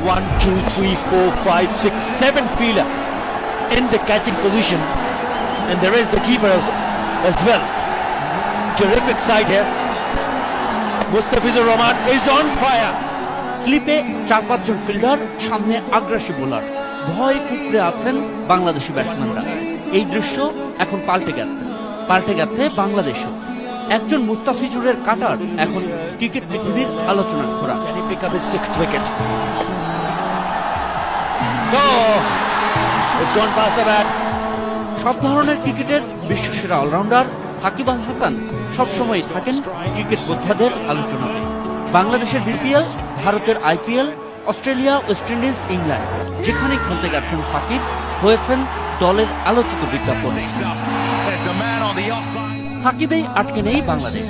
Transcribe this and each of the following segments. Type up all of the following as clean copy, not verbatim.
1, 2, 3, 4, 5, 6, 7 fielder in the catching position, and there is the keeper as well. Terrific side here. Mustafizur Rahman is on fire. স্লিপে 4-5 জন fielder, সামনে আগ্রাসী bowler, ভয় কুঁকড়ে আছেন বাংলাদেশি ব্যাটসম্যানরা। এই দৃশ্য এখন পাল্টে গেছে বাংলাদেশও। একজন মুস্তাফিজুরের কাটার এখন ক্রিকেট পৃথিবীর আলোচনার খোরা। Can he pick up his 6th wicket? Oh, it's gone past the bat. সব ধরনের ক্রিকেটের বিশ্বসেরা অলরাউন্ডার সাকিব আল হাসান সবসময় থাকেন ক্রিকেট বোদ্ধাদের আলোচনাতে। বাংলাদেশের বিপিএল, ভারতের IPL, Australia, West Indies, England, যেখানে খেলতে গেছেন সাকিব হয়েছেন দলের আলোচিত বিজ্ঞাপন। সাকিবেই আটকে নেই বাংলাদেশ।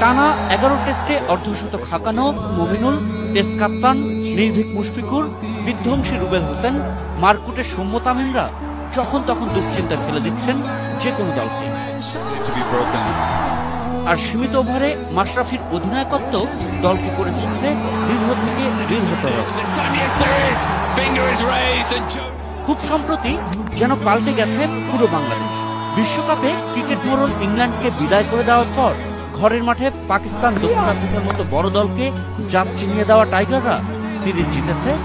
টানা 11 টেস্টে অর্ধশতক হাঁকানো মুমিনুল, টেস্ট কাপ্তান নির্ভীক মুশফিকুর, বিধ্বংসী রুবেল হোসেন, মারকুটে সৌম্য তামিমরা যখন তখন দুশ্চিন্তায় ফেলে দিচ্ছেন যে কোনো দলকে। আর সীমিত ওভারে মাশরাফির অধিনায়কত্ব দলকে করে তুলছে দৃঢ় থেকে দৃঢ়তর। খুব সম্প্রতি যেন পাল্টে গেছে পুরো বাংলাদেশ। বিশ্বকাপে ক্রিকেট ধরন ইংল্যান্ডকে বিদায় করে দেওয়ার পর ঘরের মাঠে পাকিস্তান, দক্ষিণ আফ্রিকার মতো বড় দলকে জাত চিনিয়ে দেওয়া টাইগাররা সিরিজ জিতেছে